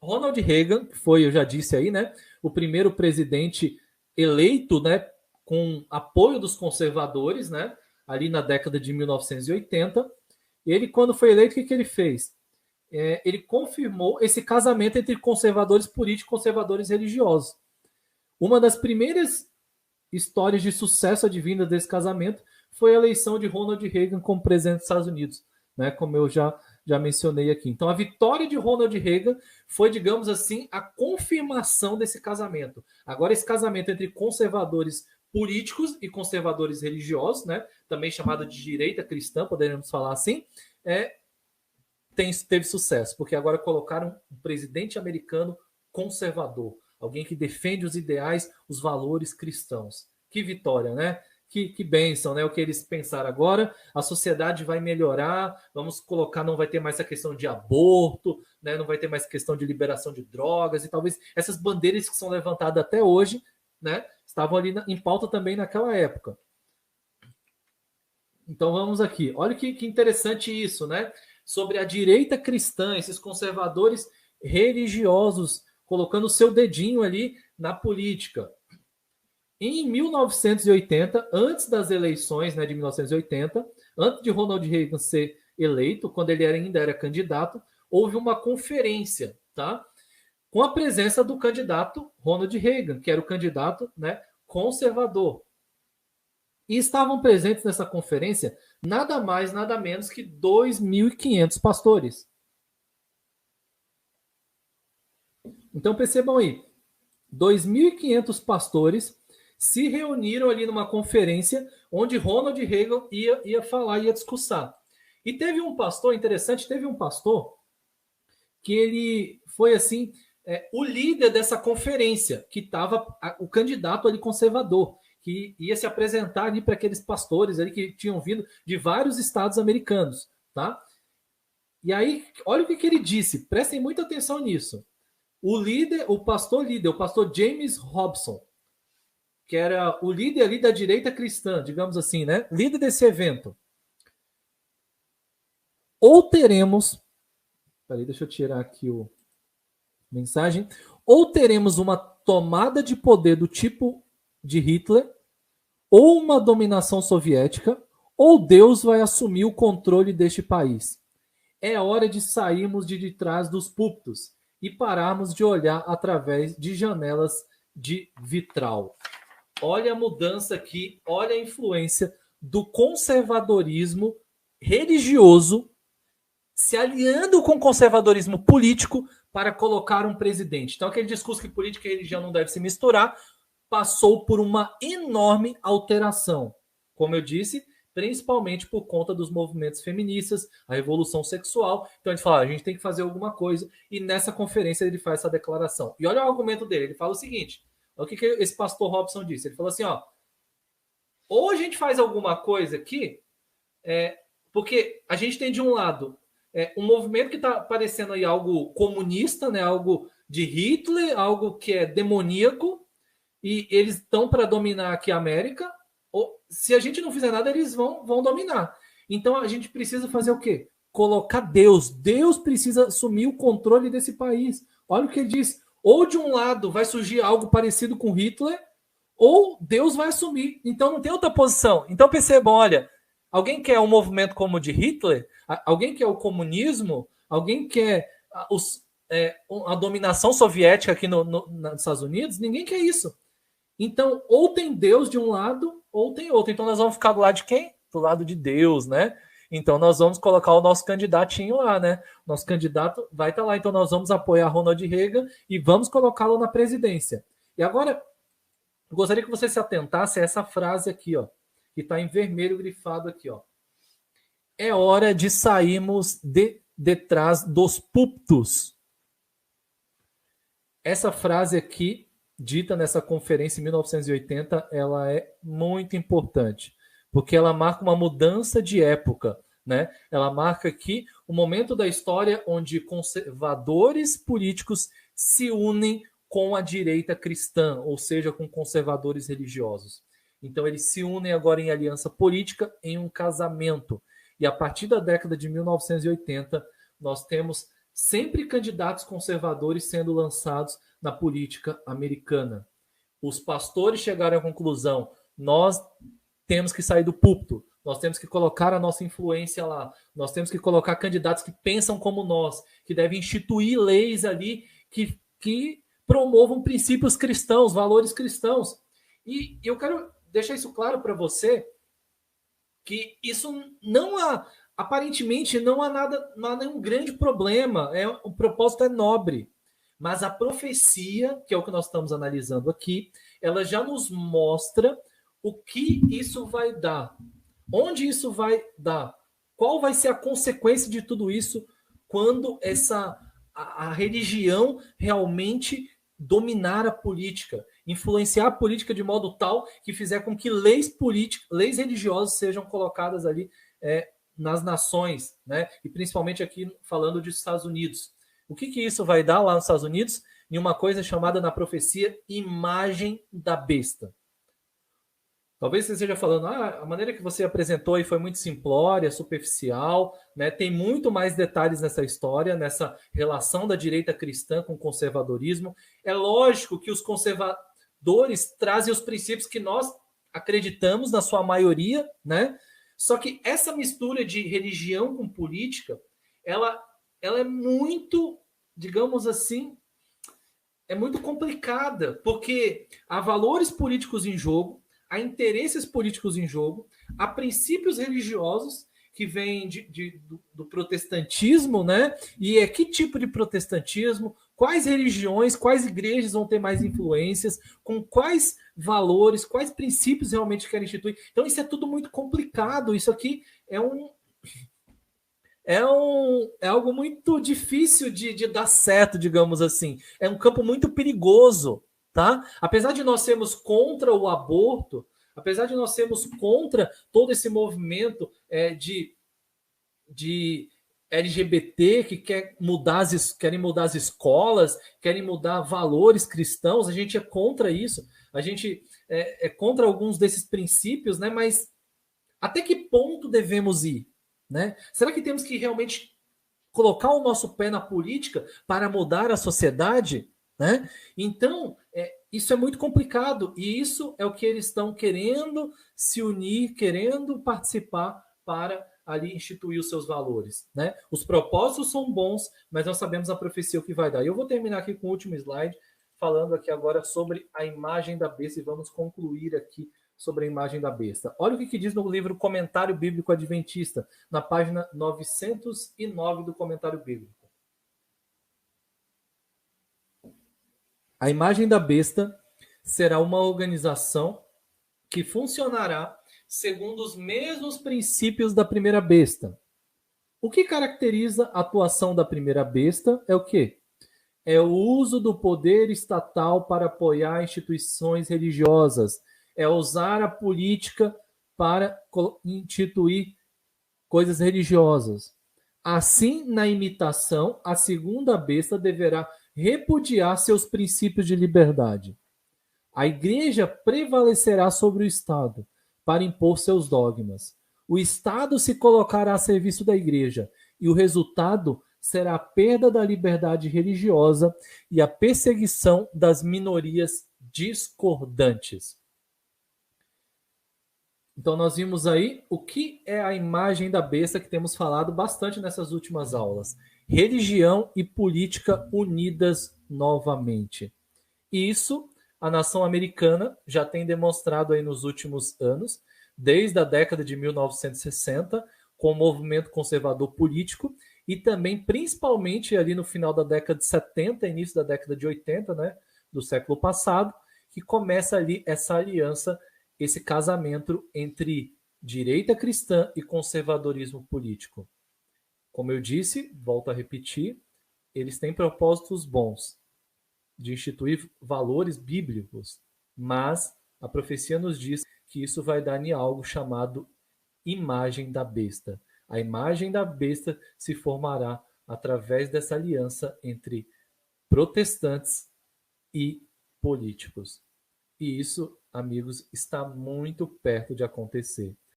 Ronald Reagan, que foi, eu já disse aí, né, o primeiro presidente eleito, né, com apoio dos conservadores, né, ali na década de 1980. Ele, quando foi eleito, o que ele fez? Ele confirmou esse casamento entre conservadores políticos e conservadores religiosos. Uma das primeiras histórias de sucesso advinda desse casamento foi a eleição de Ronald Reagan como presidente dos Estados Unidos, né, como eu já mencionei aqui. Então, a vitória de Ronald Reagan foi, digamos assim, a confirmação desse casamento. Agora, esse casamento entre conservadores políticos e conservadores religiosos, né, também chamado de direita cristã, poderíamos falar assim, teve sucesso, porque agora colocaram um presidente americano conservador, alguém que defende os ideais, os valores cristãos. Que vitória, né? Que bênção, né? O que eles pensaram agora, a sociedade vai melhorar, vamos colocar, não vai ter mais essa questão de aborto, né? Não vai ter mais questão de liberação de drogas, e talvez essas bandeiras que são levantadas até hoje, né? Estavam ali em pauta também naquela época. Então vamos aqui. Olha que interessante isso, né? Sobre a direita cristã, esses conservadores religiosos colocando o seu dedinho ali na política. Em 1980, antes das eleições, né, de 1980, antes de Ronald Reagan ser eleito, quando ele ainda era candidato, houve uma conferência, tá? Com a presença do candidato Ronald Reagan, que era o candidato, né, conservador. E estavam presentes nessa conferência nada mais, nada menos que 2.500 pastores. Então percebam aí, 2.500 pastores se reuniram ali numa conferência onde Ronald Reagan ia falar, ia discursar. E teve um pastor, interessante, teve um pastor que ele foi assim, o líder dessa conferência, que estava o candidato ali conservador, que ia se apresentar ali para aqueles pastores ali que tinham vindo de vários estados americanos, tá? E aí, olha o que ele disse, prestem muita atenção nisso. O pastor James Robson, que era o líder ali da direita cristã, digamos assim, né? Líder desse evento. Ou teremos, peraí, deixa eu tirar aqui o mensagem, ou teremos uma tomada de poder do tipo de Hitler, ou uma dominação soviética, ou Deus vai assumir o controle deste país. É hora de sairmos de trás dos púlpitos e pararmos de olhar através de janelas de vitral. Olha a mudança aqui, olha a influência do conservadorismo religioso se aliando com o conservadorismo político para colocar um presidente. Então, aquele discurso que política e religião não devem se misturar passou por uma enorme alteração. Como eu disse, principalmente por conta dos movimentos feministas, a revolução sexual. Então, ele fala, a gente tem que fazer alguma coisa. E nessa conferência ele faz essa declaração. E olha o argumento dele, ele fala o seguinte, o que esse pastor Robson disse? Ele falou assim, ó, ou a gente faz alguma coisa aqui, porque a gente tem de um lado um movimento que está parecendo aí algo comunista, né, algo de Hitler, algo que é demoníaco, e eles estão para dominar aqui a América, ou se a gente não fizer nada, eles vão dominar. Então a gente precisa fazer o quê? Colocar Deus. Deus precisa assumir o controle desse país. Olha o que ele diz. Ou de um lado vai surgir algo parecido com Hitler, ou Deus vai assumir. Então não tem outra posição. Então percebam, olha, alguém quer um movimento como o de Hitler? Alguém quer o comunismo? Alguém quer a dominação soviética aqui nos Estados Unidos? Ninguém quer isso. Então, ou tem Deus de um lado, ou tem outro. Então, nós vamos ficar do lado de quem? Do lado de Deus, né? Então, nós vamos colocar o nosso candidatinho lá, né? Nosso candidato vai estar lá. Então, nós vamos apoiar Ronald Reagan e vamos colocá-lo na presidência. E agora, eu gostaria que você se atentasse a essa frase aqui, ó, que está em vermelho grifado aqui, ó. É hora de sairmos detrás dos púlpitos. Essa frase aqui, dita nessa conferência em 1980, ela é muito importante, porque ela marca uma mudança de época, né? Ela marca aqui o momento da história onde conservadores políticos se unem com a direita cristã, ou seja, com conservadores religiosos. Então eles se unem agora em aliança política, em um casamento. E a partir da década de 1980, nós temos sempre candidatos conservadores sendo lançados na política americana. Os pastores chegaram à conclusão: nós temos que sair do púlpito, nós temos que colocar a nossa influência lá, nós temos que colocar candidatos que pensam como nós, que devem instituir leis ali que promovam princípios cristãos, valores cristãos. E eu quero deixar isso claro para você, que isso não há, aparentemente não há nada, não há nenhum grande problema, o propósito é nobre. Mas a profecia, que é o que nós estamos analisando aqui, ela já nos mostra o que isso vai dar, onde isso vai dar, qual vai ser a consequência de tudo isso quando a religião realmente dominar a política, influenciar a política de modo tal que fizer com que leis políticas, leis religiosas sejam colocadas ali nas nações, né? E principalmente aqui falando dos Estados Unidos. O que isso vai dar lá nos Estados Unidos? Em uma coisa chamada na profecia imagem da besta. Talvez você esteja falando, a maneira que você apresentou aí foi muito simplória, superficial, né? Tem muito mais detalhes nessa história, nessa relação da direita cristã com o conservadorismo. É lógico que os conservadores trazem os princípios que nós acreditamos na sua maioria, né? Só que essa mistura de religião com política, ela é muito, digamos assim, é muito complicada, porque há valores políticos em jogo, há interesses políticos em jogo, há princípios religiosos que vêm do protestantismo, né? E que tipo de protestantismo? Quais religiões, quais igrejas vão ter mais influências? Com quais valores, quais princípios realmente querem instituir? Então, isso é tudo muito complicado. Isso aqui é algo muito difícil de dar certo, digamos assim. É um campo muito perigoso, tá? Apesar de nós sermos contra o aborto, apesar de nós sermos contra todo esse movimento de LGBT que querem mudar as escolas, querem mudar valores cristãos, a gente é contra isso. A gente é contra alguns desses princípios, né? Mas até que ponto devemos ir? Né? Será que temos que realmente colocar o nosso pé na política para mudar a sociedade? Né? Então, isso é muito complicado e isso é o que eles estão querendo se unir, querendo participar para ali instituir os seus valores. Né? Os propósitos são bons, mas nós sabemos a profecia o que vai dar. E eu vou terminar aqui com o último slide, falando aqui agora sobre a imagem da besta e vamos concluir aqui sobre a imagem da besta. Olha o que diz no livro Comentário Bíblico Adventista, na página 909 do Comentário Bíblico. A imagem da besta será uma organização que funcionará segundo os mesmos princípios da primeira besta. O que caracteriza a atuação da primeira besta é o quê? É o uso do poder estatal para apoiar instituições religiosas, é usar a política para instituir coisas religiosas. Assim, na imitação, a segunda besta deverá repudiar seus princípios de liberdade. A igreja prevalecerá sobre o Estado para impor seus dogmas. O Estado se colocará a serviço da igreja e o resultado será a perda da liberdade religiosa e a perseguição das minorias discordantes. Então, nós vimos aí o que é a imagem da besta que temos falado bastante nessas últimas aulas. Religião e política unidas novamente. Isso a nação americana já tem demonstrado aí nos últimos anos, desde a década de 1960, com o movimento conservador político e também, principalmente, ali no final da década de 70, início da década de 80, né, do século passado, que começa ali essa aliança, esse casamento entre direita cristã e conservadorismo político. Como eu disse, volto a repetir, eles têm propósitos bons de instituir valores bíblicos, mas a profecia nos diz que isso vai dar em algo chamado imagem da besta. A imagem da besta se formará através dessa aliança entre protestantes e políticos. E isso, amigos, está muito perto de acontecer.